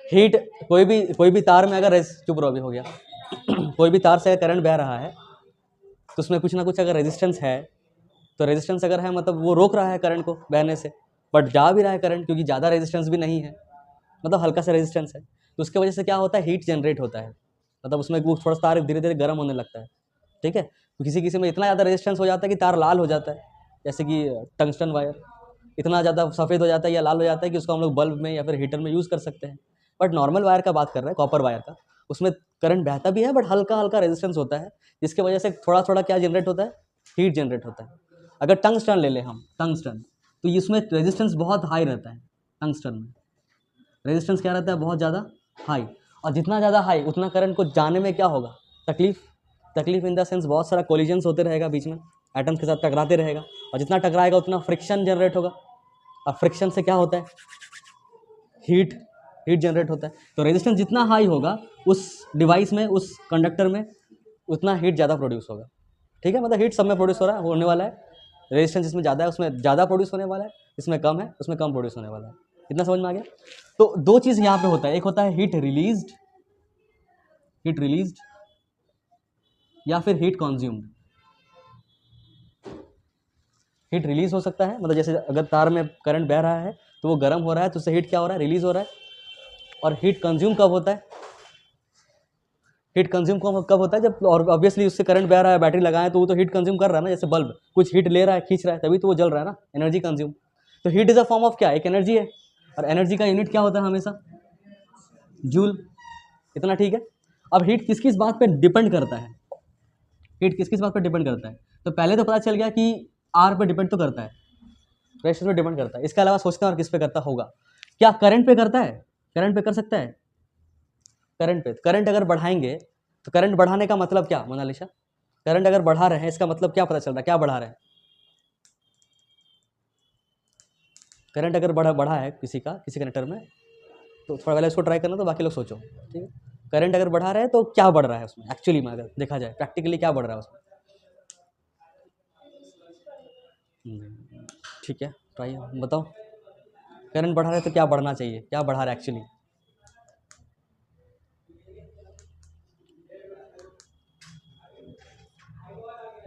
Heat कोई भी तार में अगर चुप रहो, भी हो गया कोई भी तार से अगर करंट बह रहा है तो उसमें कुछ ना कुछ अगर रेजिस्टेंस है, तो रेजिस्टेंस अगर है मतलब वो रोक रहा है करंट को बहने से, बट जा भी रहा है करंट क्योंकि ज़्यादा रेजिस्टेंस भी नहीं है, मतलब हल्का सा रेजिस्टेंस है, तो उसकी वजह से क्या होता है, हीट जनरेट होता है, मतलब उसमें वो थोड़ा सा तार धीरे धीरे गर्म होने लगता है। ठीक है, तो किसी किसी में इतना ज़्यादा रेजिस्टेंस हो जाता है कि तार लाल हो जाता है, जैसे कि टंगस्टन वायर इतना ज़्यादा सफ़ेद हो जाता है या लाल हो जाता है कि उसको हम लोग बल्ब में या फिर हीटर में यूज़ कर सकते हैं। बट नॉर्मल वायर का बात कर रहे हैं, कॉपर वायर का, उसमें करंट बहता भी है बट हल्का हल्का रेजिस्टेंस होता है, जिसकी वजह से थोड़ा थोड़ा क्या जनरेट होता है, हीट जनरेट होता है। अगर टंगस्टन ले लें हम, टंगस्टन, तो इसमें रेजिस्टेंस बहुत हाई रहता है, टंगस्टन में रेजिस्टेंस क्या रहता है, बहुत ज़्यादा हाई, और जितना ज़्यादा हाई उतना करंट को जाने में क्या होगा, तकलीफ, तकलीफ इन द सेंस बहुत सारा कोलिजन्स होते रहेगा बीच में, एटम्स के साथ टकराते रहेगा, और जितना टकराएगा उतना फ्रिक्शन जनरेट होगा, और फ्रिक्शन से क्या होता है, हीट हीट जनरेट होता है। तो रेजिस्टेंस जितना हाई होगा उस डिवाइस में, उस कंडक्टर में, उतना हीट ज़्यादा प्रोड्यूस होगा। ठीक है, मतलब हीट सब में प्रोड्यूस हो रहा है, होने वाला है, रेजिस्टेंस जिसमें ज़्यादा है उसमें ज़्यादा प्रोड्यूस होने वाला है, इसमें कम है उसमें कम प्रोड्यूस होने वाला है। इतना समझ में आ गया। तो दो चीज़ यहाँ पे होता है, एक होता है हीट रिलीज्ड या फिर हीट कंज्यूम्ड। हीट रिलीज हो सकता है, मतलब जैसे अगर तार में करंट बह रहा है तो वो गर्म हो रहा है, तो उससे हीट क्या हो रहा है, रिलीज हो रहा है। और हीट कंज्यूम कब होता है, हीट कंज्यूम कब होता है, जब, और ऑब्वियसली उससे करंट बह रहा है, बैटरी लगाए तो वो तो हीट कंज्यूम कर रहा है ना, जैसे बल्ब कुछ हीट ले रहा है, खींच रहा है, तभी तो वो जल रहा है ना, एनर्जी कंज्यूम। तो heat is a form of क्या, एक एनर्जी है, और एनर्जी का यूनिट क्या होता है हमेशा, जूल। इतना ठीक है। अब हीट किस किस बात पे डिपेंड करता है, हीट किस किस बात पे डिपेंड करता है, तो पहले तो पता चल गया कि आर पे डिपेंड तो करता है, रेजिस्टेंस पे डिपेंड करता है, इसके अलावा सोचते हैं और किस पे करता होगा, क्या करंट पे करता है, करंट पे कर सकता है, करंट पे, करंट अगर बढ़ाएंगे तो करंट बढ़ाने का मतलब क्या मोनालिसा, करंट अगर बढ़ा रहे हैं इसका मतलब क्या पता चल रहा है, क्या बढ़ा रहे हैं, करंट अगर बढ़ा है किसी कनेक्टर में, तो थोड़ा पहले इसको ट्राई करना, तो बाकी लोग सोचो। ठीक है, करंट अगर बढ़ा रहे हैं तो क्या बढ़ रहा है उसमें, एक्चुअली में अगर देखा जाए प्रैक्टिकली क्या बढ़ रहा है उसमें। ठीक है, ट्राई बताओ, करंट बढ़ा रहे हैं तो क्या बढ़ना चाहिए, क्या बढ़ा रहा है एक्चुअली,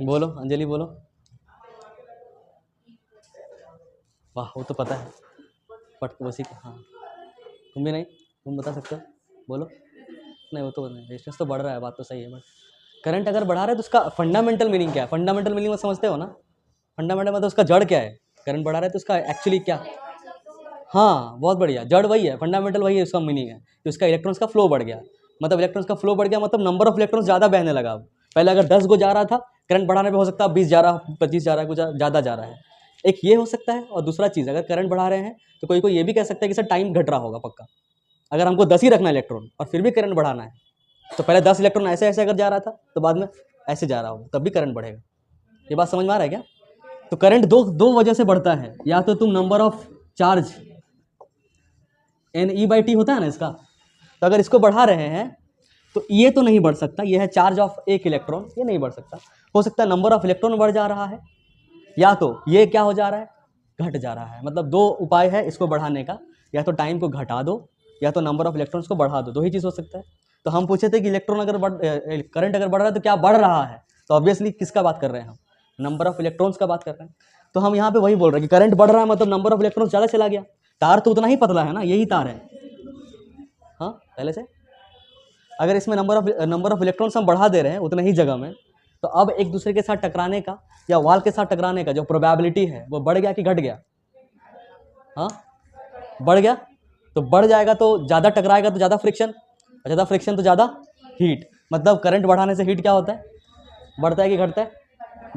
बोलो अंजलि बोलो। वाह, वो तो पता है, बट वैसे हाँ, तुम भी नहीं, तुम बता सकते हो, बोलो। नहीं वो तो नहीं, रेजिस्टेंस तो बढ़ रहा है, बात तो सही है, बट करंट अगर बढ़ा रहा है तो उसका फंडामेंटल मीनिंग क्या है, फंडामेंटल मीनिंग में समझते हो ना, फंडामेंटल मतलब उसका जड़ क्या है, करंट बढ़ा रहा है तो उसका एक्चुअली क्या, हाँ बहुत बढ़िया, जड़ वही है, फंडामेंटल वही है, उसका मीनिंग है कि उसका इलेक्ट्रॉन्स का फ्लो बढ़ गया, मतलब इलेक्ट्रॉन्स का फ्लो बढ़ गया मतलब नंबर ऑफ इलेक्ट्रॉन्स ज़्यादा बहने लगा। अब पहले अगर 10 गो जा रहा था, करंट बढ़ाने पे हो सकता है 20 जा रहा, 25 जा रहा है, कुछ ज़्यादा जा रहा है, एक ये हो सकता है। और दूसरा चीज़, अगर करंट बढ़ा रहे हैं तो कोई कोई ये भी कह सकता है कि सर टाइम घट रहा होगा पक्का, अगर हमको 10 ही रखना है इलेक्ट्रॉन और फिर भी करंट बढ़ाना है, तो पहले 10 इलेक्ट्रॉन ऐसे ऐसे अगर जा रहा था तो बाद में ऐसे जा रहा होगा, तब भी करंट बढ़ेगा। ये बात समझ में आ रहा है क्या। तो करंट दो दो वजह से बढ़ता है, या तो तुम नंबर ऑफ चार्ज NE/T होता है ना इसका, तो अगर इसको बढ़ा रहे हैं तो ये तो नहीं बढ़ सकता, ये है चार्ज ऑफ एक इलेक्ट्रॉन, ये नहीं बढ़ सकता। हो सकता है नंबर ऑफ इलेक्ट्रॉन बढ़ जा रहा है, या तो ये क्या हो जा रहा है, घट जा रहा है। मतलब दो उपाय है इसको बढ़ाने का, या तो टाइम को घटा दो या तो नंबर ऑफ इलेक्ट्रॉन्स को बढ़ा दो, दो ही चीज़ हो सकता है। तो हम पूछे थे कि इलेक्ट्रॉन अगर करंट अगर बढ़ रहा है तो क्या बढ़ रहा है, तो ऑब्वियसली किसका बात कर रहे हैं हम, नंबर ऑफ इलेक्ट्रॉन्स का बात कर रहे हैं। तो हम यहाँ पे वही बोल रहे हैं कि करंट बढ़ रहा है मतलब नंबर ऑफ इलेक्ट्रॉन्स ज़्यादा चला गया, तार तो उतना ही पतला है ना, यही तार है। हाँ पहले से अगर इसमें नंबर ऑफ इलेक्ट्रॉन्स हम बढ़ा दे रहे हैं उतने ही जगह में, तो अब एक दूसरे के साथ टकराने का या वाल के साथ टकराने का जो प्रोबेबिलिटी है वो बढ़ गया कि घट गया, हाँ बढ़ गया। तो बढ़ जाएगा तो ज़्यादा टकराएगा तो ज़्यादा फ्रिक्शन, ज़्यादा फ्रिक्शन तो ज़्यादा हीट, मतलब करंट बढ़ाने से हीट क्या होता है, बढ़ता है कि घटता है,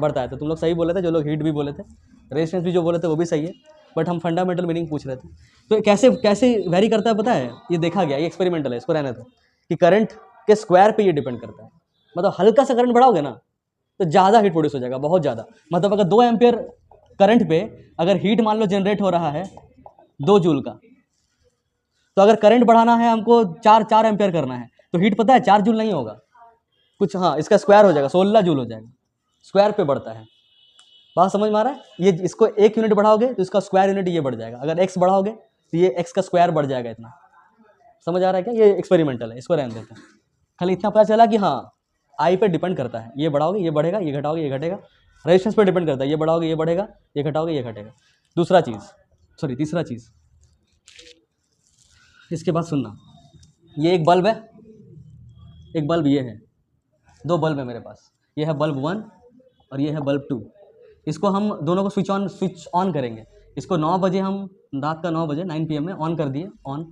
बढ़ता है। तो तुम लोग सही बोले थे, जो लोग हीट भी बोले थे, रेजिस्टेंस भी जो बोले थे वो भी सही है, बट हम फंडामेंटल मीनिंग पूछ रहे थे। तो कैसे कैसे वेरी करता है पता है, ये देखा गया, ये एक्सपेरिमेंटल है, इसको रहने दो, कि करंट के स्क्वायर पे ये डिपेंड करता है। मतलब हल्का सा करंट बढ़ाओगे ना तो ज़्यादा हीट प्रोड्यूस हो जाएगा, बहुत ज़्यादा। मतलब अगर 2 एम्पियर करंट पे अगर हीट मान लो जनरेट हो रहा है 2 जूल का, तो अगर करंट बढ़ाना है हमको 4 एम्पियर करना है, तो हीट पता है 4 जूल नहीं होगा कुछ, हाँ इसका स्क्वायर हो जाएगा, 16 जूल हो जाएगा, स्क्वायर पे बढ़ता है। बात समझ में आ रहा है। ये इसको 1 यूनिट बढ़ाओगे तो इसका स्क्वायर यूनिट ये बढ़ जाएगा, अगर x बढ़ाओगे तो ये x का स्क्वायर बढ़ जाएगा इतना, समझ आ रहा है क्या? ये एक्सपेरिमेंटल है, इसको रहने देते हैं। खाली इतना पता चला कि हाँ आई पे डिपेंड करता है, ये बढ़ाओगे ये बढ़ेगा, ये घटाओगे ये घटेगा। रेजिस्टेंस पे डिपेंड करता है, ये बढ़ाओगे ये बढ़ेगा, ये घटाओगे ये घटेगा। तीसरा चीज़, इसके बाद सुनना, ये एक बल्ब है, एक बल्ब ये है, दो बल्ब है मेरे पास, ये है बल्ब 1 और ये है बल्ब 2। इसको हम दोनों को स्विच ऑन करेंगे। इसको 9 बजे हम रात का 9 बजे 9 PM में ऑन कर दिए ऑन,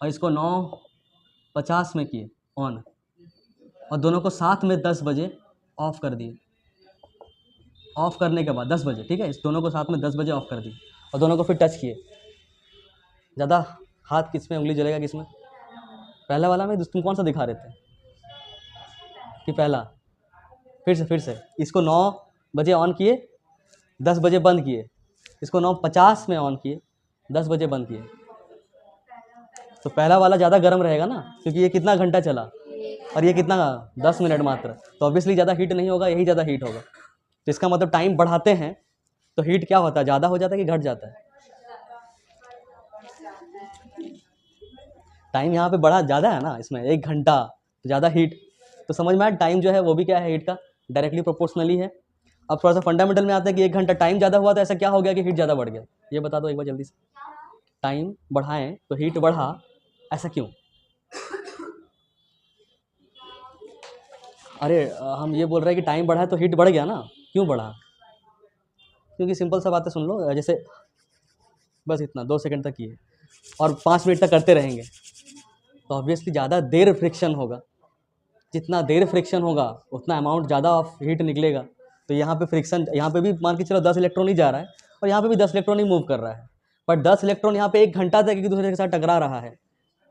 और इसको 9:50 में किए ऑन, और दोनों को साथ में 10 बजे ऑफ़ कर दिए। ऑफ़ करने के बाद 10 बजे, ठीक है, इस दोनों को साथ में 10 बजे ऑफ़ कर दिए और दोनों को फिर टच किए। ज़्यादा हाथ किस में, उंगली जलेगा किस में? पहला वाला में तुम कौन सा दिखा रहे थे कि पहला? फिर से इसको 9 बजे ऑन किए, 10 बजे बंद किए। इसको 9:50 में ऑन किए, 10 बजे बंद किए। तो पहला वाला ज़्यादा गर्म रहेगा ना, क्योंकि ये कितना घंटा चला और ये कितना 10 मिनट मात्र, तो ऑब्वियसली ज़्यादा हीट नहीं होगा, यही ज़्यादा हीट होगा। तो इसका मतलब टाइम बढ़ाते हैं तो हीट क्या होता है, ज़्यादा हो जाता है कि घट जाता है? टाइम यहाँ पे बड़ा ज़्यादा है ना, इसमें 1 घंटा, तो ज़्यादा हीट। तो समझ में आया, टाइम जो है वो भी क्या है, हीट का डायरेक्टली प्रोपोर्शनली है। अब थोड़ा सा फंडामेंटल में आता है कि 1 घंटा टाइम ज़्यादा हुआ तो ऐसा क्या हो गया कि हीट ज़्यादा बढ़ गया? ये बता दो एक बार जल्दी से। टाइम बढ़ाएं तो हीट बढ़ा, ऐसा क्यों? अरे हम ये बोल रहे हैं कि टाइम बढ़ा है तो हीट बढ़ गया ना, क्यों बढ़ा? क्योंकि सिंपल सा बातें सुन लो, जैसे बस इतना 2 सेकंड तक किए और 5 मिनट तक करते रहेंगे तो ऑब्वियसली ज़्यादा देर फ्रिक्शन होगा। जितना देर फ्रिक्शन होगा उतना अमाउंट ज़्यादा ऑफ हीट निकलेगा। तो यहाँ पे फ्रिक्शन, यहाँ पे भी मान के चलो 10 इलेक्ट्रॉन ही जा रहा है और यहाँ पे भी 10 इलेक्ट्रॉन ही मूव कर रहा है, बट 10 इलेक्ट्रॉन यहाँ पे 1 घंटा तक एक दूसरे के साथ टकरा रहा है,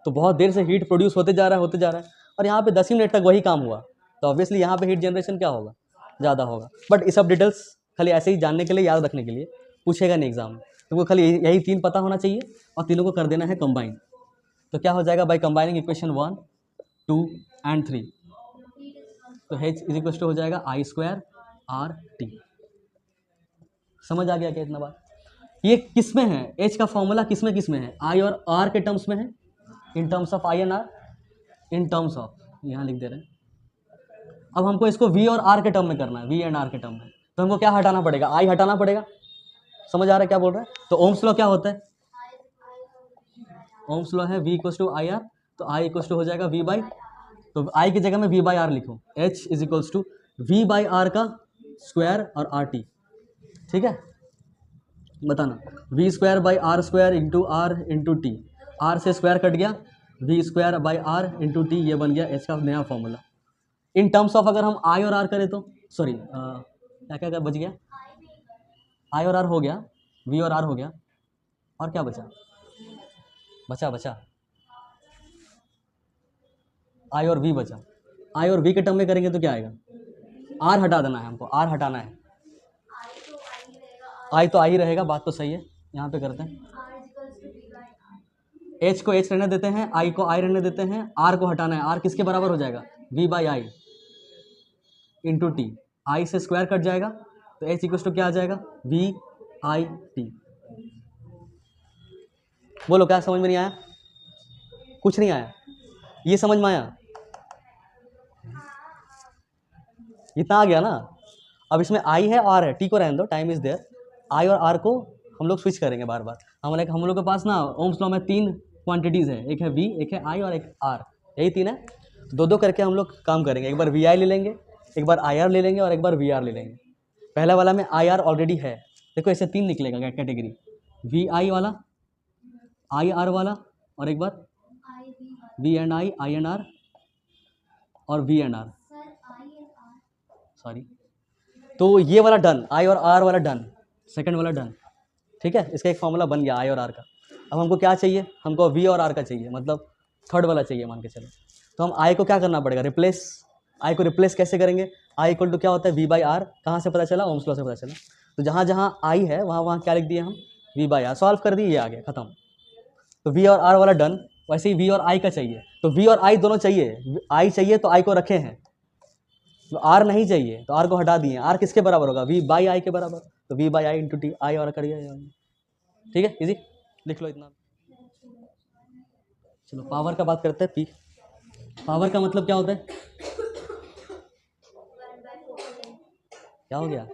तो बहुत देर से हीट प्रोड्यूस होते जा रहा है और यहाँ पे 10 ही मिनट तक वही काम हुआ, तो ऑब्वियसली यहाँ पे हीट जनरेशन क्या होगा, ज़्यादा होगा। बट ये सब डिटेल्स खाली ऐसे ही जानने के लिए, याद रखने के लिए, पूछेगा नहीं एग्जाम में। तुमको खाली यही 3 पता होना चाहिए और तीनों को कर देना है कंबाइन। तो क्या हो जाएगा, बाई कंबाइनिंग इक्वेशन 1, 2 एंड 3, तो H इज इक्वल टू हो जाएगा I² RT। समझ आ गया क्या इतना बात? ये किस में है, H का फॉर्मूला किस में है? I और R के टर्म्स में है, इन terms of I and R, in terms of, यहाँ लिख दे रहे हैं। अब हमको इसको V और R के टर्म में करना है, V एंड R के टर्म में, तो हमको क्या हटाना पड़ेगा, I हटाना पड़ेगा। समझ आ रहा है क्या बोल रहा है? तो ओम्स लॉ क्या होता है? ओम्स लॉ है V इक्वल टू IR, तो I इक्वल टू हो जाएगा V बाई, तो I की जगह में V बाई R लिखूँ, H is equals to V by R का स्क्वायर और RT, ठीक है? बताना, V² by R² into R into T, R से स्क्वायर कट गया, V² by R into T, ये बन गया H का नया फॉर्मूला। इन टर्म्स ऑफ अगर हम I और R करें तो, सॉरी क्या बच गया, I और R हो गया, V और R हो गया, और क्या बचा I और V बचा। I और V के टर्म में करेंगे तो क्या आएगा, R हटा देना है हमको, R हटाना है, I तो I ही रहेगा, बात तो सही है। यहाँ पे करते हैं, H को H रहने देते हैं, I को I रहने देते हैं, R को हटाना है, R किसके बराबर हो जाएगा, V by I into T, I से स्क्वायर कट जाएगा, तो H इक्वल टू क्या आ जाएगा, V I T। बोलो क्या समझ में नहीं आया? कुछ नहीं आया? ये समझ में आया? इतना आ गया ना? अब इसमें I है और R है, T को रहने दो, टाइम इज देयर। I और R को हम लोग स्विच करेंगे बार बार। हम लोग के पास ना ओम्स लॉ में 3 क्वांटिटीज़ है, एक है V, एक है I और एक R, यही 3 है। तो 2-2 करके हम लोग काम करेंगे, एक बार VI ले लेंगे, एक बार IR ले लेंगे और एक बार VR ले लेंगे। पहला वाला में IR ऑलरेडी है, देखो ऐसे 3 निकलेगा कैटेगरी, VI वाला, IR वाला और एक बार V and I and R और V एंड R, सॉरी। तो ये वाला डन, I और R वाला डन, सेकंड वाला डन, ठीक है। इसका एक फॉर्मूला बन गया I और R का। अब हमको क्या चाहिए, हमको V और R का चाहिए, मतलब थर्ड वाला चाहिए मान के चलो। तो हम I को क्या करना पड़ेगा, रिप्लेस। I को रिप्लेस कैसे करेंगे, I इक्वल टू क्या होता है, V बाई R, कहाँ से पता चला, ओम्स लॉ से पता चला। तो जहाँ जहाँ I है वहाँ क्या लिख दिए हम, V बाई R, सॉल्व कर दिए, ये आ गया, खत्म। तो V और R वाला डन। वैसे ही V और I का चाहिए, तो V और I दोनों चाहिए, I चाहिए तो I को रखे हैं, तो R नहीं चाहिए तो R को हटा दिए। R किसके बराबर होगा, V बाई I के बराबर, तो V by I into T, I और करिए, ठीक है, इजी, लिख लो इतना। चलो पावर का बात करते हैं। पी पावर का मतलब क्या होता है? क्या हो गया?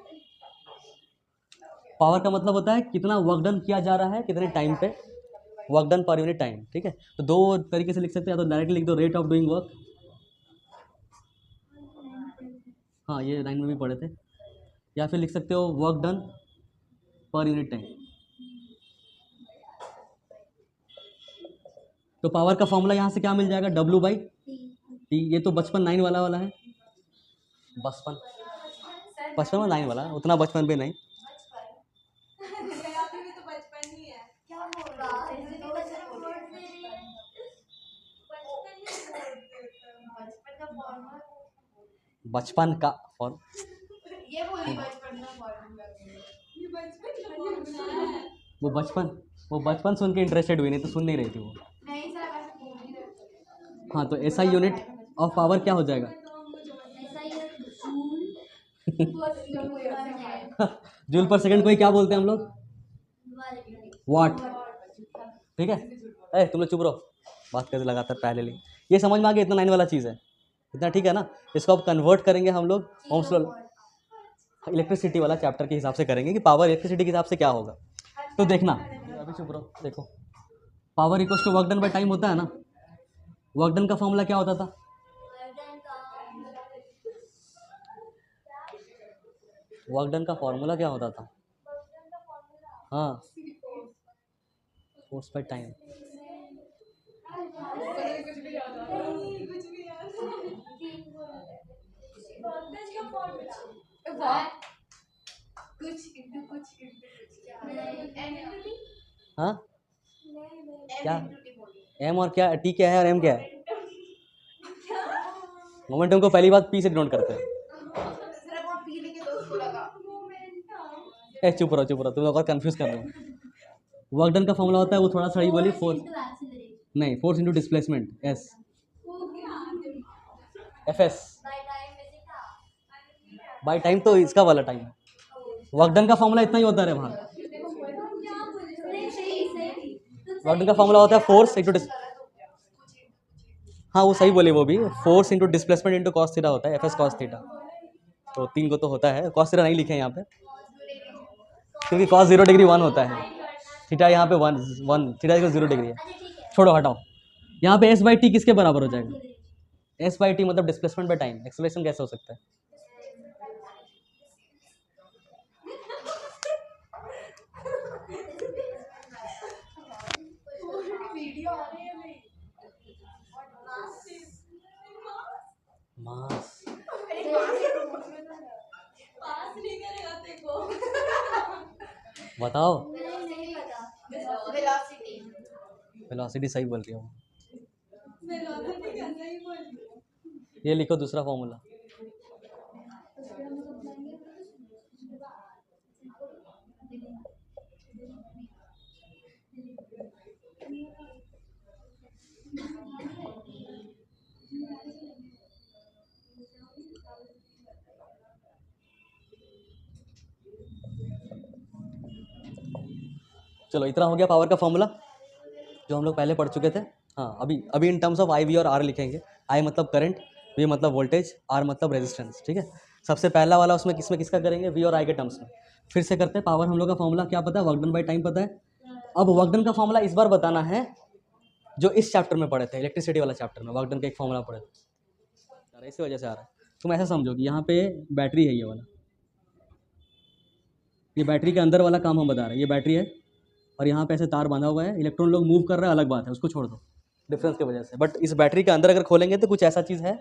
पावर का मतलब होता है कितना वर्क डन किया जा रहा है कितने टाइम पे, work done per unit time. ठीक है, तो दो तरीके से लिख सकते हैं, या तो डायरेक्टली लिख दो रेट ऑफ डूइंग वर्क, हाँ ये लाइन में भी पढ़े थे, या फिर लिख सकते हो work done per unit time. तो पावर का फॉर्मूला यहाँ से क्या मिल जाएगा? W by T. ये तो बचपन 9 वाला है, बचपन बचपन में 9 वाला, उतना बचपन भी नहीं। बचपन का फॉर्म वो बचपन सुन के इंटरेस्टेड हुई, नहीं तो सुन नहीं रही थी वो। हाँ, तो ऐसा यूनिट ऑफ पावर क्या हो जाएगा? जूल पर सेकंड को ही क्या बोलते हैं हम लोग? वाट। ठीक है, ए तुम लोग चुप रहो, बात करते लगातार पहले ली। ये समझ में आ गया, इतना 9 वाला चीज़ है, इतना ठीक है ना। इसको अब कन्वर्ट करेंगे हम लोग ओम्स लॉ, इलेक्ट्रिसिटी वाला चैप्टर के हिसाब से करेंगे कि पावर इलेक्ट्रिसिटी के हिसाब से क्या होगा। तो देखना, अभी चुप रहो, देखो power equals to work done by time होता है ना। वर्क डन का फॉर्मूला क्या होता था? वर्क डन का फॉर्मूला क्या होता था? हाँ, फोर्स बाय टाइम। हाँ क्या? एम और क्या? टी क्या है और एम क्या है? मोमेंटम को पहली बात पी से डिनोट करते हैं। ए चुप रहो, तुम लोग और कंफ्यूज कर रहे हो। वर्क डन का फॉर्मूला होता है वो थोड़ा सा ही बोली, फोर्स नहीं, force into displacement S, F S by time, तो इसका वाला टाइम। वर्क डन का फॉर्मूला इतना ही होता है वहाँ। वर्क डन का फॉर्मूला होता है फोर्स इंटू, हाँ वो सही बोले, वो भी force into displacement into cos theta होता है, एफ एस कॉस थीटा। तो 3 को तो होता है, कॉस थीटा नहीं लिखे हैं यहाँ पे क्योंकि कॉस 0 डिग्री 1 होता है, थीटा यहाँ पे 1 थीटा 0 डिग्री है। छोड़ो हटाओ, यहाँ पे एस बाई टी किसके बराबर हो जाएगा? एस बाई टी मतलब डिस्प्लेसमेंट बाय टाइम। एक्सेलरेशन कैसे हो सकता है? मास। बताओ, वेलोसिटी सही बोल रही हो। ये लिखो दूसरा फॉर्मूला। चलो इतना हो गया पावर का फॉर्मूला जो हम लोग पहले पढ़ चुके थे। हाँ, अभी in terms of I V और आर लिखेंगे। आई मतलब करंट, वी मतलब वोल्टेज, आर मतलब रेजिस्टेंस। ठीक है, सबसे पहला वाला उसमें किसका करेंगे? वी और आई के टर्म्स में। फिर से करते हैं। पावर हम लोग का फॉर्मूला क्या पता है? वर्क डन बाय टाइम पता है। अब वर्क डन का फॉर्मूला इस बार बताना है जो इस चैप्टर में पढ़े थे, इलेक्ट्रिसिटी वाला चैप्टर में वर्क डन का एक फॉर्मूला पढ़े थे, इसी वजह से आ रहा है। तुम ऐसा समझो कि यहाँ पे बैटरी है, ये वाला, ये बैटरी के अंदर वाला काम हम बता रहे हैं। ये बैटरी है और यहाँ पे ऐसे तार बांधा हुआ है, इलेक्ट्रॉन लोग मूव कर रहे हैं, अलग बात है, उसको छोड़ दो डिफरेंस की वजह से। बट इस बैटरी के अंदर अगर खोलेंगे तो कुछ ऐसा चीज़ है,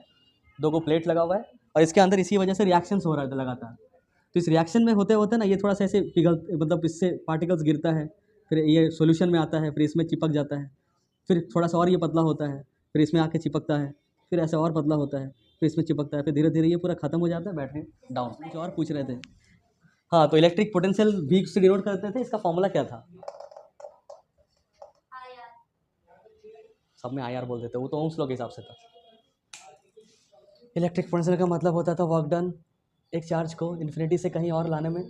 2 को प्लेट लगा हुआ है और इसके अंदर इसी वजह से रिएक्शंस हो रहा है लगातार। तो इस रिएक्शन में होते होते ना ये थोड़ा सा ऐसे पिघल, मतलब इससे पार्टिकल्स गिरता है, फिर ये सॉल्यूशन में आता है, फिर इसमें चिपक जाता है, फिर थोड़ा सा और ये पतला होता है, फिर इसमें आके चिपकता है, फिर ऐसा और पतला होता है, फिर इसमें चिपकता है, फिर धीरे धीरे ये पूरा खत्म हो जाता है, बैटरी डाउन। कुछ और पूछ रहे थे? हाँ, तो इलेक्ट्रिक पोटेंशियल वी से डिनोट करते थे, इसका फॉर्मूला क्या था? सब में आई आर बोलते थे, वो तो ओम्स लॉ के हिसाब से था। इलेक्ट्रिक पोटेंशियल का मतलब होता था वर्क डन एक चार्ज को इन्फिनिटी से कहीं और लाने में।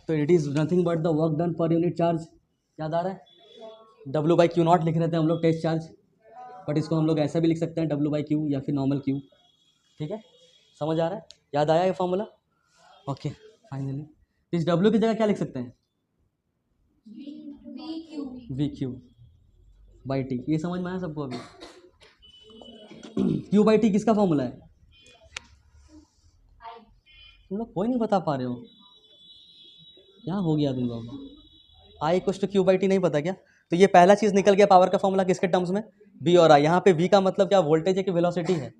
तो it is nothing but the work done per unit charge. याद आ रहा है? W बाई क्यू नॉट लिख रहे थे हम लोग टेस्ट चार्ज। बट इसको हम लोग ऐसा भी लिख सकते हैं W/Q या फिर नॉर्मल Q। ठीक है, समझ आ रहा है, याद आया ये फॉर्मूला? ओके फाइनली इस W की जगह क्या लिख सकते हैं? VQ/T। ये समझ में आया सबको अभी? Q/T किसका फॉर्मूला है? तुम लोग कोई नहीं बता पा रहे हो, क्या हो गया तुम लोग? I=Q/T नहीं पता क्या? तो ये पहला चीज़ निकल गया पावर का फॉर्मूला किसके टर्म्स में? V और I। यहाँ पे V का मतलब क्या, वोल्टेज है कि वेलोसिटी है?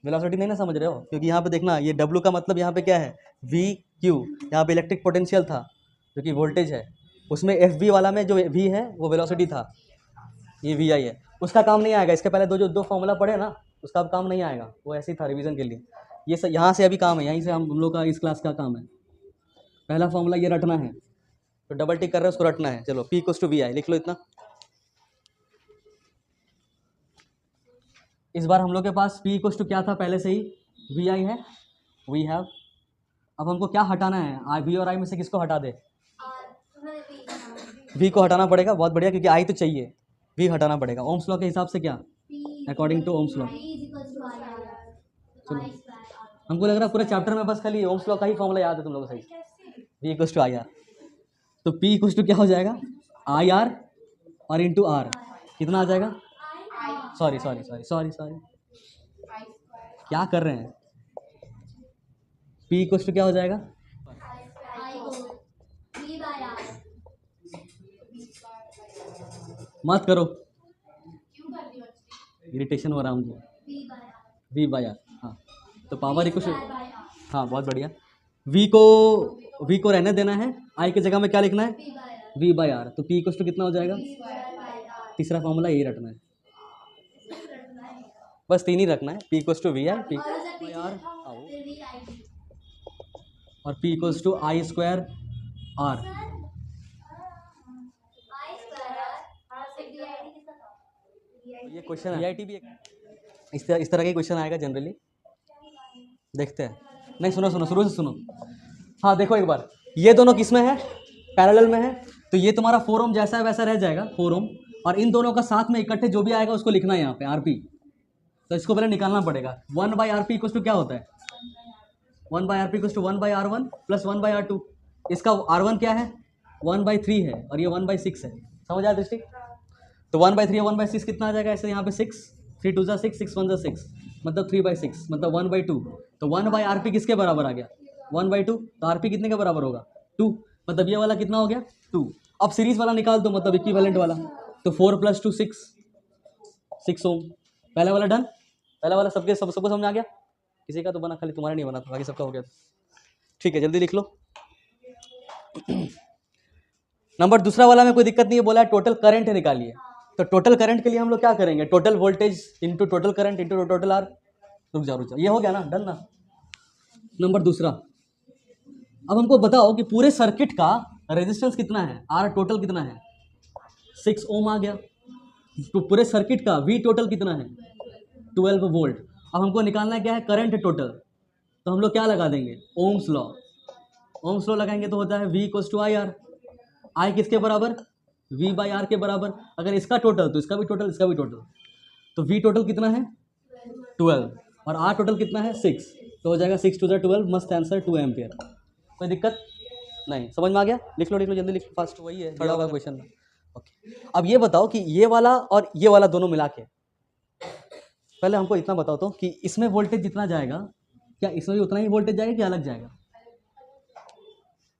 वेलोसिटी नहीं ना समझ रहे हो, क्योंकि यहाँ पे देखना ये W का मतलब यहाँ पे क्या है, VQ। यहाँ पे इलेक्ट्रिक पोटेंशियल था जो कि वोल्टेज है, उसमें FV वाला में जो V है वो वेलोसिटी था, ये VI है। उसका काम नहीं आएगा, इसके पहले दो फॉर्मूला पढ़े ना, उसका अब काम नहीं आएगा, वो ऐसे ही था रिवीजन के लिए। ये यहाँ से अभी काम है, यहीं से हम लोग का इस क्लास का काम है। पहला फॉर्मूला ये रटना है, तो डबल टिक कर रहे हैं, उसको रटना है। चलो P=VI लिख लो इतना। इस बार हम लोग के पास P क्या था पहले से ही, VI है, वी हैव। अब हमको क्या हटाना है, V और I में से किसको हटा दे? V को हटाना पड़ेगा, बहुत बढ़िया, क्योंकि I तो चाहिए, V हटाना पड़ेगा। ओम्स लॉ के हिसाब से क्या, अकॉर्डिंग टू ओम्स लॉ। हमको लग रहा है पूरे चैप्टर में बस खाली ओम्स लॉ का ही फॉर्मूला याद है तुम लोगों को सही। V=IR, तो P क्या हो जाएगा, IR और इंटू R कितना आ जाएगा? सॉरी क्या कर रहे हैं? P क्या हो जाएगा? मत करो, इरिटेशन हो रहा है हमको। V/R, हाँ, तो पावर इक्वल, हाँ बहुत बढ़िया। V को रहने देना है, I की जगह में क्या लिखना है, V/R। तो P कितना हो जाएगा? तीसरा फॉर्मूला यही रखना है, बस 3 ही रखना है। P=VI, P/R और P=I²R। ये क्वेश्चन VIT भी इस तरह के क्वेश्चन आएगा जनरली, देखते हैं। नहीं सुनो शुरू से सुनो। हाँ देखो एक बार, ये दोनों किस में है, पैरेलल में है, तो ये तुम्हारा 4 ओम जैसा है वैसा रह जाएगा 4 ओम, और इन दोनों का साथ में इकट्ठे जो भी आएगा उसको लिखना है यहाँ पे RP। तो इसको पहले निकालना पड़ेगा। 1/RP क्या होता है, 1/RP 1/R1 प्लस 1/R2। इसका R1 क्या है, 1/3 है, और ये 1/6 है। समझ आया दृष्टि? तो 1/3 और 1/6 कितना आ जाएगा, ऐसे यहाँ पे 6, 3 2 6, 6 1 6, मतलब 3/6, मतलब 1/2। तो 1/RP किसके बराबर आ गया, 1/2। तो RP कितने के बराबर होगा, 2, मतलब ये वाला कितना हो गया, 2। अब सीरीज वाला निकाल दो, मतलब इक्विवेलेंट वाला, तो 4 + 2 6 ओम। पहला वाला डन, पहला वाला सबको समझ आ गया? किसी का तो बना, खाली तुम्हारा नहीं बना था, बाकी सबका हो गया। ठीक है, जल्दी लिख लो। नंबर दूसरा वाला में कोई दिक्कत नहीं है, बोला है टोटल करंट निकालिए। तो टोटल करंट के लिए हम लोग क्या करेंगे, total voltage into total current into total R। रुक जाओ, ये हो गया ना, डन ना। नंबर दूसरा, अब हमको बताओ कि पूरे सर्किट का रेजिस्टेंस कितना है, R टोटल कितना है, 6 ओम आ गया। तो पूरे सर्किट का V टोटल कितना है, 12 वोल्ट। अब हमको निकालना है क्या है, करंट टोटल। तो हम लोग क्या लगा देंगे, ओम्स लॉ। ओम्स लॉ लगाएंगे तो होता है V=IR। I किसके बराबर, V/R के बराबर। अगर इसका टोटल तो इसका भी टोटल, इसका भी टोटल। तो V टोटल कितना है, 12, और R टोटल कितना है, 6। तो हो जाएगा 6 × 2 = 12, मस्त आंसर 2 एम्पियर। कोई दिक्कत नहीं, समझ में आ गया? लिख लो जल्दी लिख, फास्ट। वही है खड़ा हुआ क्वेश्चन में। ओके, अब ये बताओ कि ये वाला और ये वाला दोनों मिला के, पहले हमको इतना बताओ तो कि इसमें वोल्टेज जितना जाएगा, क्या इसमें भी उतना ही वोल्टेज जाएगा कि अलग जाएगा?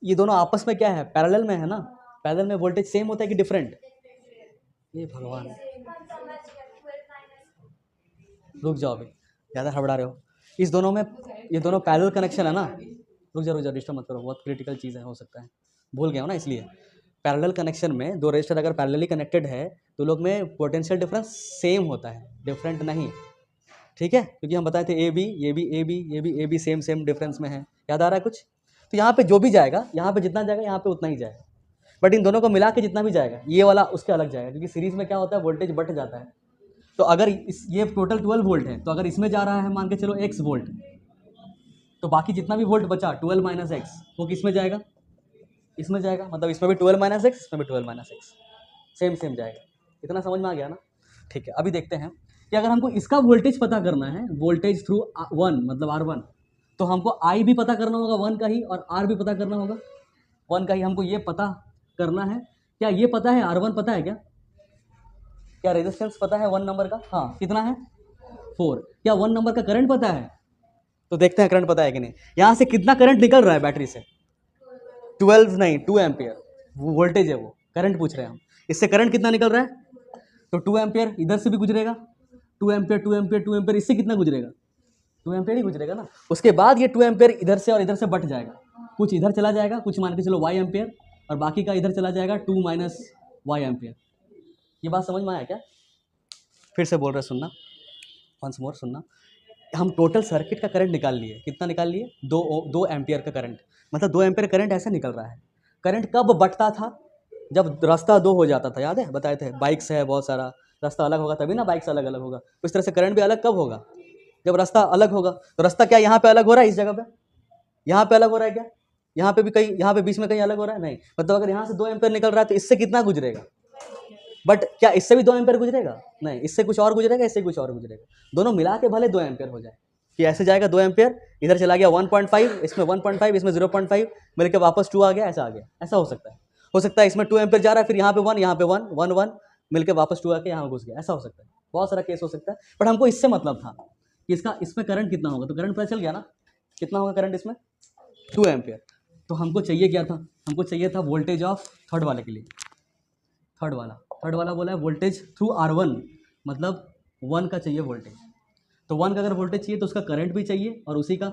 ये दोनों आपस में क्या है, पैरेलल में है ना। पैरेलल में वोल्टेज सेम होता है कि डिफरेंट? ये भगवान, रुक जाओ, अभी ज़्यादा हड़बड़ा रहे हो। इस दोनों में, ये दोनों पैरेलल कनेक्शन है ना। रुक जाओ, डिस्टर्ब मत करो, बहुत क्रिटिकल चीज़ है, हो सकता है भूल गया हो ना, इसलिए। पैरेलल कनेक्शन में दो रेजिस्टर अगर पैरेलली कनेक्टेड है तो लोग में पोटेंशियल डिफरेंस सेम होता है, डिफरेंट नहीं। ठीक है, क्योंकि हम बताए थे ए बी सेम डिफरेंस में है। याद आ रहा है कुछ? तो यहाँ पे जो भी जाएगा, यहाँ पे जितना जाएगा यहाँ पे उतना ही जाएगा, बट इन दोनों को मिला के जितना भी जाएगा, ये वाला उसके अलग जाएगा, क्योंकि सीरीज में क्या होता है, वोल्टेज बढ़ जाता है। तो अगर ये टोटल 12 वोल्ट है, तो अगर इसमें जा रहा है मान के चलो x वोल्ट, तो बाकी जितना भी वोल्ट बचा 12 - x, वो किस में जाएगा, इसमें जाएगा। मतलब इसमें भी 12 - x, इसमें भी 12 - x, सेम जाएगा। इतना समझ में आ गया ना? ठीक है, अभी देखते हैं कि अगर हमको इसका वोल्टेज पता करना है, वोल्टेज थ्रू वन मतलब R1, तो हमको I भी पता करना होगा वन का ही, और R भी पता करना होगा वन का ही। हमको ये पता करना है, क्या ये पता है R1 पता है क्या? क्या रेजिस्टेंस पता है वन नंबर का? हाँ, कितना है? 4। क्या वन नंबर का करंट पता है? तो देखते हैं करंट पता है कि नहीं। यहाँ से कितना करंट निकल रहा है बैटरी से? 12 नहीं, 2 एम्पियर वो वोल्टेज है, वो करंट पूछ रहे हैं हम। इससे करंट कितना निकल रहा है? तो 2 एम्पियर इधर से भी गुजरेगा, 2 एम्पियर 2 एम्पियर 2 एम्पियर, इससे कितना गुजरेगा? 2 एम्पियर ही गुजरेगा ना। उसके बाद ये 2 एम्पियर इधर से और इधर से बट जाएगा, कुछ इधर चला जाएगा, कुछ मान के चलो y एम्पियर, और बाकी का इधर चला जाएगा 2 माइनस y एम्पियर। ये बात समझ में आया क्या? फिर से बोल रहे सुनना, वंस मोर सुनना। हम टोटल सर्किट का करंट निकाल लिए, कितना निकाल लिए? 2 एम्पियर का करंट, मतलब 2 एम्पियर करंट ऐसा निकल रहा है। करंट कब बटता था? जब रास्ता दो हो जाता था, याद है बताए थे, बाइक से है बहुत सारा, रास्ता अलग होगा तभी ना बाइक से अलग अलग होगा। उस तरह से करंट भी अलग कब होगा? जब रास्ता अलग होगा। तो रास्ता क्या यहाँ पे अलग हो रहा है? इस जगह पे यहाँ पे अलग हो रहा है क्या? यहाँ पे भी कहीं, यहाँ पे बीच में कहीं अलग हो रहा है? नहीं। मतलब अगर यहाँ से 2 एम्पियर निकल रहा है तो इससे कितना गुजरेगा? बट क्या इससे भी 2 एम्पियर गुजरेगा? नहीं, इससे कुछ और गुजरेगा, इससे कुछ और गुजरेगा, दोनों मिला के भले 2 एम्पियर हो जाए। कि ऐसे जाएगा 2 एम्पियर, इधर चला गया 1.5, इसमें 1.5, इसमें 0.5, मिल के वापस 2 आ गया, ऐसा आ गया। ऐसा हो सकता है। हो सकता है इसमें 2 एम्पियर जा रहा है, फिर यहाँ पे 1, यहाँ पे 1, 1 1, मिल के वापस 2 आके यहाँ घुस गया, ऐसा हो सकता है। बहुत सारा केस हो सकता है, बट हमको इससे मतलब था कि इसका इसमें करंट कितना होगा। तो करंट पता चल गया ना, कितना होगा करंट इसमें? 2 एम्पियर। तो हमको चाहिए क्या था? हमको चाहिए था वोल्टेज ऑफ थर्ड वाले के लिए। थर्ड वाला बोला है वोल्टेज थ्रू R1, मतलब 1 का चाहिए वोल्टेज। तो 1 का अगर वोल्टेज चाहिए तो उसका करंट भी चाहिए और उसी का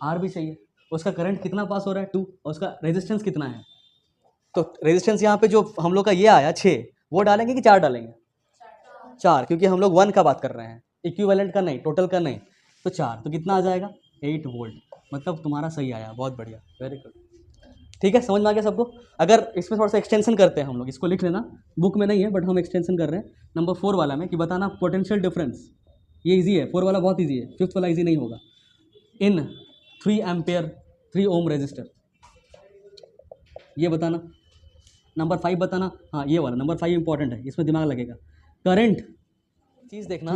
R भी चाहिए। उसका करंट कितना पास हो रहा है? 2, और उसका रेजिस्टेंस कितना है? तो रेजिस्टेंस यहाँ पे जो हम लोग का ये आया 6, वो डालेंगे कि 4 डालेंगे? 4, क्योंकि हम लोग 1 का बात कर रहे हैं, इक्विवेलेंट का नहीं, टोटल का नहीं। तो 4, तो कितना आ जाएगा? 8 वोल्ट। मतलब तुम्हारा सही आया, बहुत बढ़िया, वेरी गुड। ठीक है, समझ में आ गया सबको? अगर इसमें थोड़ा सा एक्सटेंशन करते हैं हम लोग, इसको लिख लेना, बुक में नहीं है बट हम एक्सटेंशन कर रहे हैं नंबर 4 वाला में, कि बताना पोटेंशियल डिफरेंस। ये इजी है, 4 वाला बहुत इजी है, 5th वाला इजी नहीं होगा। इन 3 एम्पेयर 3 ओम रेजिस्टर, ये बताना। नंबर 5 बताना, हाँ ये वाला नंबर 5 इंपॉर्टेंट है, इसमें दिमाग लगेगा। करंट चीज़ देखना,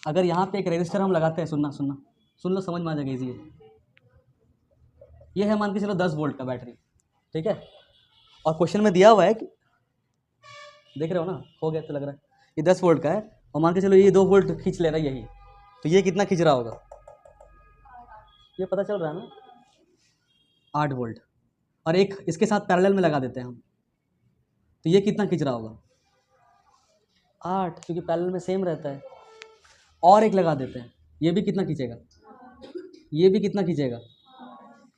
अगर यहाँ पे एक रेजिस्टर हम लगाते हैं, सुनना सुनना सुन लो, समझ में आ जाएगा, इजी है। ये है मान के चलो 10 वोल्ट का बैटरी, ठीक है, और क्वेश्चन में दिया हुआ है कि, देख रहे हो ना, हो गया तो लग रहा है, ये 10 वोल्ट का है, और मान के चलो ये 2 वोल्ट खींच ले रहा है यही, तो ये कितना खींच रहा होगा? ये पता चल रहा है ना, 8 वोल्ट। और एक इसके साथ पैरेलल में लगा देते हैं हम, तो ये कितना खींच रहा होगा? 8, क्योंकि पैरेलल में सेम रहता है। और एक लगा देते हैं, ये भी कितना खींचेगा? ये भी कितना खींचेगा?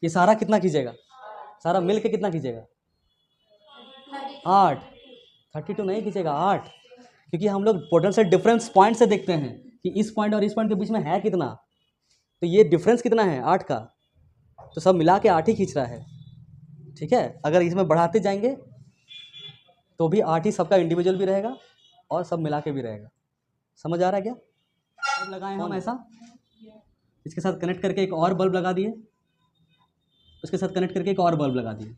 ये सारा कितना खींचेगा? सारा मिल के कितना खींचेगा? 8। 32 नहीं खींचेगा, 8, क्योंकि हम लोग पोटेंशियल डिफरेंस पॉइंट से देखते हैं कि इस पॉइंट और इस पॉइंट के बीच में है कितना, तो ये डिफरेंस कितना है? 8 का, तो सब मिला के 8 ही खींच रहा है। ठीक है, अगर इसमें बढ़ाते जाएंगे तो भी 8 ही सबका इंडिविजुअल भी रहेगा और सब मिला के भी रहेगा। समझ आ रहा है क्या? बल्ब लगाए हम ऐसा, इसके साथ कनेक्ट करके एक और बल्ब लगा दिए, उसके साथ कनेक्ट करके एक और बल्ब लगा दिए,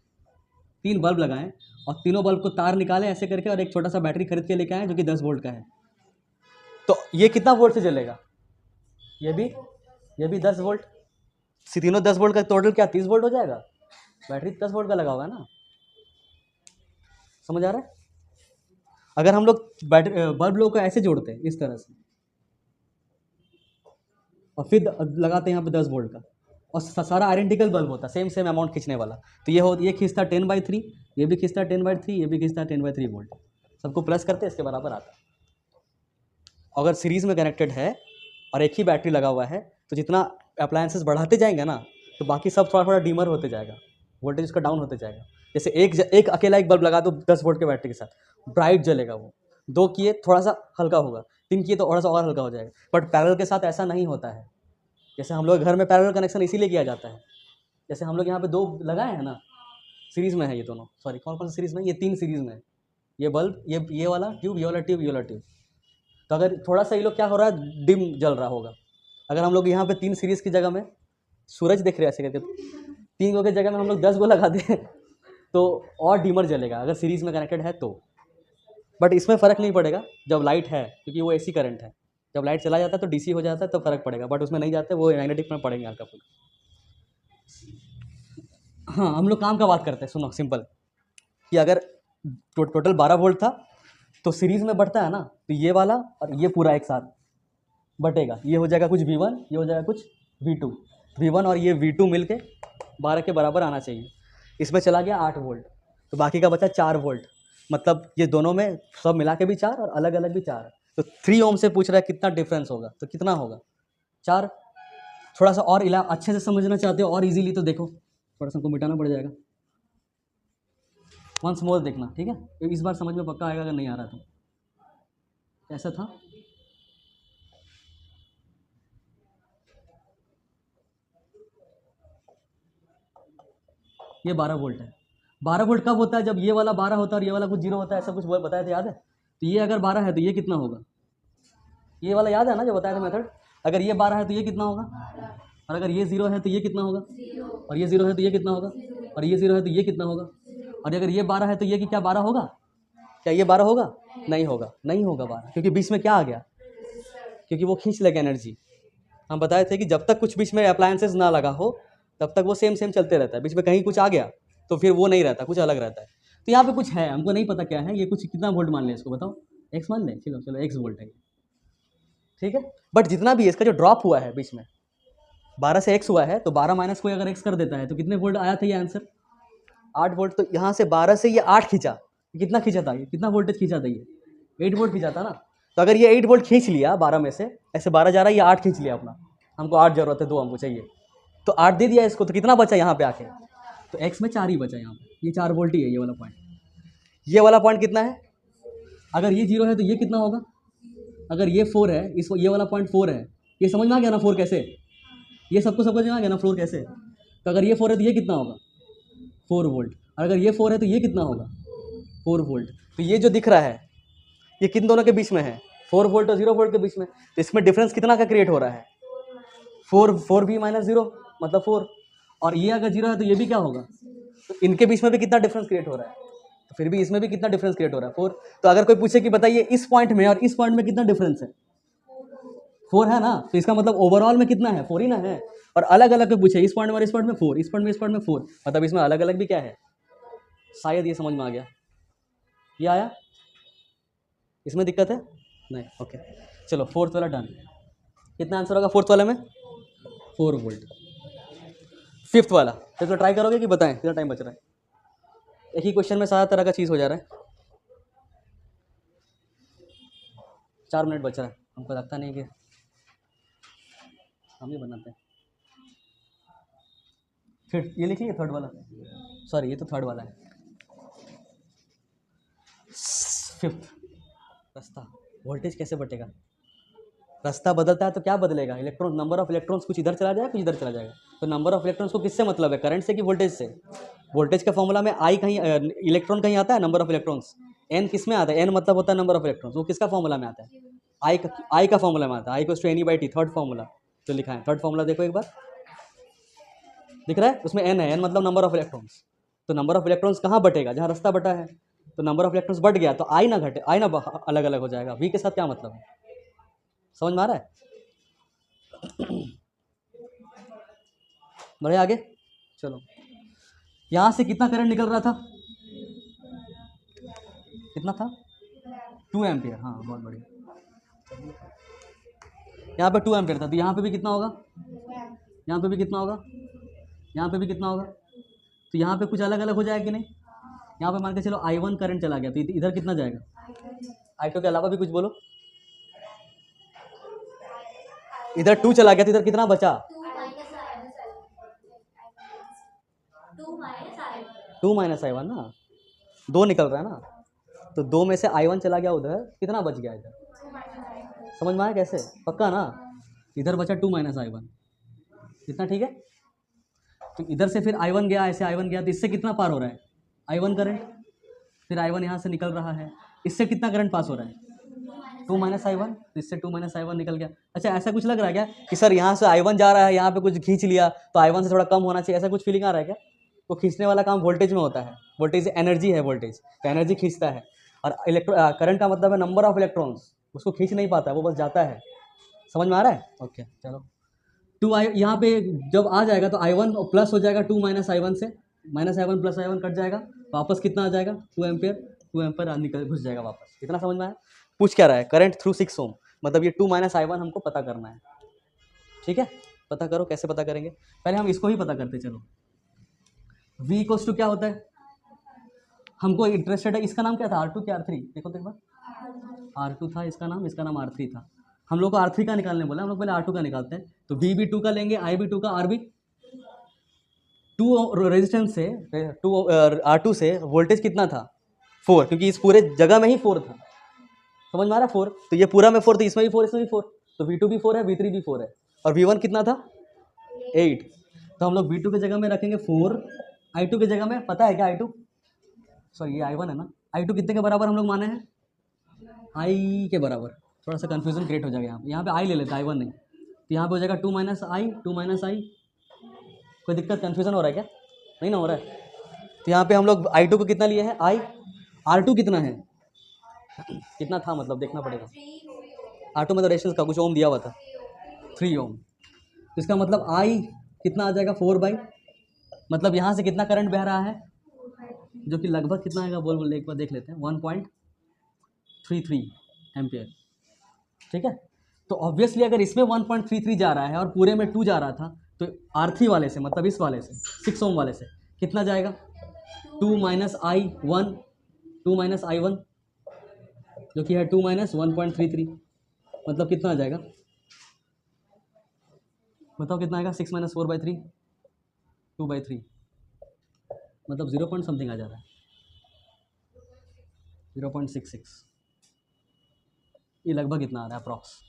3 बल्ब लगाएं, और तीनों बल्ब को तार निकाले ऐसे करके, और एक छोटा सा बैटरी खरीद के लेके आए जो कि 10 वोल्ट का है। तो ये कितना वोल्ट से जलेगा? ये भी 10 वोल्ट, तीनों 10 वोल्ट का, टोटल क्या 30 वोल्ट हो जाएगा? बैटरी 10 वोल्ट का लगा हुआ है ना। समझ आ रहा है? अगर हम लोग बल्ब लोग को ऐसे जोड़ते हैं इस तरह से, और फिर लगाते हैं यहाँ पे 10 वोल्ट का, और सारा आइडेंटिकल बल्ब होता है, सेम अमाउंट खींचने वाला, तो ये खींचता 10/3, ये भी खींचता 10/3, ये भी खींचता 10/3 वोल्ट, सबको प्लस करते इसके बराबर आता है। अगर सीरीज़ में कनेक्टेड है और एक ही बैटरी लगा हुआ है, तो जितना अप्लायंसेस बढ़ाते जाएंगे ना, तो बाकी सब थोड़ा थोड़ा डिमर होते जाएगा, वोल्टेज उसका डाउन होते जाएगा। जैसे एक अकेला एक बल्ब लगा दो 10 वोल्ट के बैटरी के साथ, ब्राइट जलेगा वो, 2 किए थोड़ा सा हल्का होगा, 3 किए तो थोड़ा सा और हल्का हो जाएगा। बट पैरेलल के साथ ऐसा नहीं होता है। जैसे हम लोग घर में पैरेलल कनेक्शन इसीलिए किया जाता है, जैसे हम लोग यहाँ पे 2 लगाए हैं ना, सीरीज़ में है ये दोनों, सॉरी कौन सा सीरीज़ में, ये 3 सीरीज़ में है, ये बल्ब, ये वाला ट्यूब, ये वाला ट्यूब, ये वाला ट्यूब। तो अगर थोड़ा सा ये लोग क्या हो रहा है, डिम जल रहा होगा। अगर हम लोग यहाँ पे 3 सीरीज़ की जगह में सूरज देख रहे हैं ऐसे करके, 3 गो की जगह में हम लोग 10 गो लगा दें तो और डिमर जलेगा, अगर सीरीज़ में कनेक्टेड है तो। बट इसमें फ़र्क नहीं पड़ेगा जब लाइट है, क्योंकि वो एसी करंट है। जब लाइट चला जाता है तो डीसी हो जाता है, तो फ़र्क पड़ेगा, बट उसमें नहीं जाते, वो मैग्नेटिक में पड़ेंगे हल्का फुल्का। हाँ, हम लोग काम का बात करते हैं, सुनो सिंपल, कि अगर टोटल 12 वोल्ट था तो सीरीज़ में बढ़ता है ना, तो ये वाला और ये पूरा एक साथ बटेगा, ये हो जाएगा कुछ V1, ये हो जाएगा कुछ V2, V1 और ये V2 मिल के 12 के बराबर आना चाहिए। इसमें चला गया 8 वोल्ट, तो बाकी का बचा 4 वोल्ट, मतलब ये दोनों में सब मिला के भी 4 और अलग अलग भी 4 है। तो 3 ओम से पूछ रहा है कितना डिफरेंस होगा, तो कितना होगा 4। थोड़ा सा और अच्छे से समझना चाहते हो और इजीली, तो देखो थोड़ा सा हमको मिटाना पड़ जाएगा, वंस मोर देखना, ठीक है। इस बार समझ में पक्का आएगा, अगर नहीं आ रहा तो। कैसा था, ये 12 वोल्ट है। 12 वोल्ट कब होता है, जब ये वाला 12 होता है और ये वाला कुछ 0 होता है, ऐसा कुछ बताया था, याद है। तो ये अगर 12 है तो ये कितना होगा, ये वाला याद है ना जो बताया था मेथड। अगर ये 12 है तो ये कितना होगा, और अगर ये 0 है तो ये कितना होगा, और ये 0 है तो ये कितना होगा, और ये 0 है तो ये कितना होगा, और अगर ये 12 है तो ये कि क्या 12 होगा, क्या ये 12 होगा, नहीं होगा, नहीं होगा 12, क्योंकि बीच में क्या आ गया, क्योंकि वो खींच लेगा एनर्जी। हम बताए थे कि जब तक कुछ बीच में अप्लायंसेस ना लगा हो तब तक वो सेम चलते रहता है, बीच में कहीं कुछ आ गया तो फिर वो नहीं रहता, कुछ अलग रहता है। तो यहाँ पे कुछ है, हमको नहीं पता क्या है, ये कुछ कितना वोल्ट मान लें इसको, बताओ, एक्स मान लें, चलो चलो एक्स वोल्ट है, ठीक है। बट जितना भी इसका जो ड्रॉप हुआ है बीच में 12 से एक्स हुआ है, तो 12 माइनस कोई अगर एक्स कर देता है तो कितने वोल्ट आया था ये आंसर, 8 वोल्ट। तो यहाँ से 12 से ये 8 खींचा, कितना खींचा था, ये कितना वोल्टेज खींचा था, ये 8 वोल्ट खींचा था ना। तो अगर ये 8 वोल्ट खींच लिया 12 में से, ऐसे 12 जा रहा है, ये 8 खींच लिया अपना, हमको 8 जरूरत है, 2 हमको चाहिए, तो 8 दे दिया इसको, तो कितना बचा यहाँ पे आके, तो एक्स में 4 ही बचा यहाँ पे, ये 4 वोल्ट ही है ये वाला पॉइंट। ये वाला पॉइंट कितना है, अगर ये 0 है तो ये कितना होगा, अगर ये 4 है, इसको ये वाला पॉइंट 4 है, ये समझ में आ गया ना 4 कैसे, ये सबको समझ में आ गया ना 4 कैसे। तो अगर ये 4 है तो ये कितना होगा 4 वोल्ट, और अगर ये 4 है तो ये कितना होगा 4 वोल्ट। तो ये जो दिख रहा है ये किन दोनों के बीच में है, 4 वोल्ट और 0 वोल्ट के बीच में। तो इसमें डिफरेंस कितना का क्रिएट हो रहा है, 4 भी माइनस 0 मतलब 4, और ये अगर 0 है तो ये भी क्या होगा, तो इनके बीच में भी कितना डिफरेंस क्रिएट हो रहा है, तो फिर भी इसमें भी कितना डिफरेंस क्रिएट हो रहा है 4। तो अगर कोई पूछे कि बताइए इस पॉइंट में और इस पॉइंट में कितना डिफरेंस है, 4 है ना, तो इसका मतलब ओवरऑल में कितना है 4 ही ना है। और अलग अलग पूछे इस पॉइंट में और इस पॉइंट में 4, इस पॉइंट में इस पॉइंट में 4, मतलब इसमें अलग अलग भी क्या है। शायद ये समझ में आ गया, ये आया, इसमें दिक्कत है नहीं, ओके चलो फोर्थ वाला डन। कितना आंसर होगा फोर्थ वाले में, 4 वोल्ट। फिफ्थ वाला तो ट्राई करोगे कि बताएं, कितना टाइम बच रहा है, एक ही क्वेश्चन में सारा तरह का चीज़ हो जा रहा है। 4 मिनट बच रहा है, हमको लगता नहीं कि हम ही बनाते हैं। फिर ये लिखिए थर्ड वाला, सॉरी ये तो थर्ड वाला है। फिफ्थ, रास्ता, वोल्टेज कैसे बटेगा, रास्ता बदलता है तो क्या बदलेगा, इलेक्ट्रॉन, नंबर ऑफ इलेक्ट्रॉन्स कुछ इधर चला जाएगा कुछ इधर चला जाएगा। तो नंबर ऑफ इलेक्ट्रॉन्स को किससे मतलब है, करंट से कि वोल्टेज से। वोल्टेज का फॉर्मूला में आई कहीं, इलेक्ट्रॉन कहीं आता है, नंबर ऑफ इलेक्ट्रॉन्स, एन किस में आता है, एन मतलब होता है नंबर ऑफ इलेक्ट्रॉन्स, वो किसका फॉर्मूला में आता है, आई का फॉर्मूला में आता है, आई को N E by T, third formula जो लिखा है, थर्ड फॉर्मूला देखो एक बार, दिख रहा है उसमें एन है, एन मतलब नंबर ऑफ इलेक्ट्रॉन्स। तो नंबर ऑफ इलेक्ट्रॉन्स कहाँ बटेगा, जहाँ रास्ता बटा है, तो नंबर ऑफ इलेक्ट्रॉन्स बढ़ गया तो आई ना घटे, आई ना अलग अलग हो जाएगा, वी के साथ क्या मतलब है, समझ में आ रहा है। बढ़े आगे, चलो यहाँ से कितना करंट निकल रहा था, कितना था 2 एम्पियर, हाँ बहुत बढ़िया। यहाँ पे 2 एम्पियर था, तो यहाँ पे भी कितना होगा, यहाँ पे भी कितना होगा, यहाँ पे भी कितना होगा, तो यहाँ पे कुछ अलग अलग हो जाएगा कि नहीं। यहाँ पे मान के चलो I1 करंट चला गया, तो इधर कितना जाएगा, I2 के अलावा भी कुछ बोलो, इधर 2 चला गया तो इधर कितना बचा, 2 माइनस I1 ना, 2 निकल रहा है ना, तो 2 में से I1 चला गया उधर, कितना बच गया इधर, समझ में आया कैसे, पक्का ना, इधर बचा 2 माइनस I1, कितना ठीक है। तो इधर से फिर I1 गया, ऐसे I1 गया, तो इससे कितना पार हो रहा है I1 करंट, फिर I1 यहाँ से निकल रहा है, इससे कितना करंट पास हो रहा है 2 माइनस I1, तो इससे 2 माइनस I1 निकल गया। अच्छा ऐसा कुछ लग रहा है क्या कि सर यहाँ से I1 जा रहा है, यहाँ पे कुछ खींच लिया तो I1 से थोड़ा कम होना चाहिए, ऐसा कुछ फीलिंग आ रहा है क्या। वो खींचने वाला काम वोल्टेज में होता है, वोल्टेज एनर्जी है, वोल्टेज तो एनर्जी खींचता है, और करंट का मतलब है नंबर ऑफ इलेक्ट्रॉन्स, उसको खींच नहीं पाता है, वो बस जाता है। समझ में आ रहा है? ओके चलो, 2i यहाँ पे जब आ जाएगा तो i1 प्लस हो जाएगा 2 माइनस i1 से, minus i1 plus i1 cut जाएगा, वापस कितना आ जाएगा 2 एम्पियर, 2 एम्पियर निकल घुस जाएगा वापस। इतना समझ में आया? पूछ क्या रहा है, करंट थ्रू 6 ओम, मतलब ये 2 माइनस i1 हमको पता करना है। ठीक है, पता करो, कैसे पता करेंगे, पहले हम इसको ही पता करते चलो। v इक्वल्स टू क्या होता है, हमको इंटरेस्टेड है, इसका नाम क्या था, R2 क्या R3, देखो तो एक बार, R2 था इसका नाम R3 था। हम लोग को R3 का निकालने बोला, हम लोग पहले R2 का निकालते हैं। तो V भी 2 का लेंगे, I भी 2 का, R भी 2 रेजिस्टेंस से 2 R2 से वोल्टेज कितना था 4, क्योंकि इस पूरे जगह में ही 4 था। समझ में आ रहा है? 4, तो ये पूरा में 4, तो इसमें भी 4, इसमें भी 4, तो V2 भी 4 है, V3 भी 4 है, और V1 कितना था 8। तो हम लोग V2 की जगह में रखेंगे 4, I2 की जगह में पता है क्या I2, सॉरी ये I1 है ना, I2 कितने के बराबर हम लोग माने हैं, I के बराबर। थोड़ा सा कंफ्यूजन क्रिएट हो जाएगा यहाँ पे I ले लेते हैं, I1 नहीं, तो यहाँ पे हो जाएगा 2 माइनस I। कोई दिक्कत, कन्फ्यूजन हो रहा है क्या, नहीं ना हो रहा है? तो यहाँ पे हम लोग I2 को कितना लिए हैं I, R2 कितना है, कितना था मतलब देखना पड़ेगा, R2 मतलब रेजिस्टेंस का कुछ ओम दिया हुआ था 3 ओम, तो इसका मतलब I कितना आ जाएगा 4/, मतलब यहाँ से कितना करंट बह रहा है, जो कि लगभग कितना आएगा बोल एक बार देख लेते हैं, 1.33 एम्पियर। ठीक है, तो ऑब्वियसली अगर इसमें 1.33 जा रहा है और पूरे में 2 जा रहा था, तो R3 वाले से मतलब इस वाले से 6 ओम वाले से कितना जाएगा, 2 माइनस I1, 2 माइनस I1 जो कि है 2 माइनस 1.33, मतलब कितना आ जाएगा, बताओ कितना आएगा, 6 माइनस 4/3, 2/3, मतलब 0 पॉइंट समथिंग आ जा रहा है, 0.66, ये लगभग इतना आ रहा है अप्रॉक्स।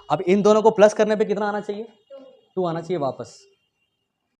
अब इन दोनों को प्लस करने पे कितना आना चाहिए, 2 आना चाहिए वापस।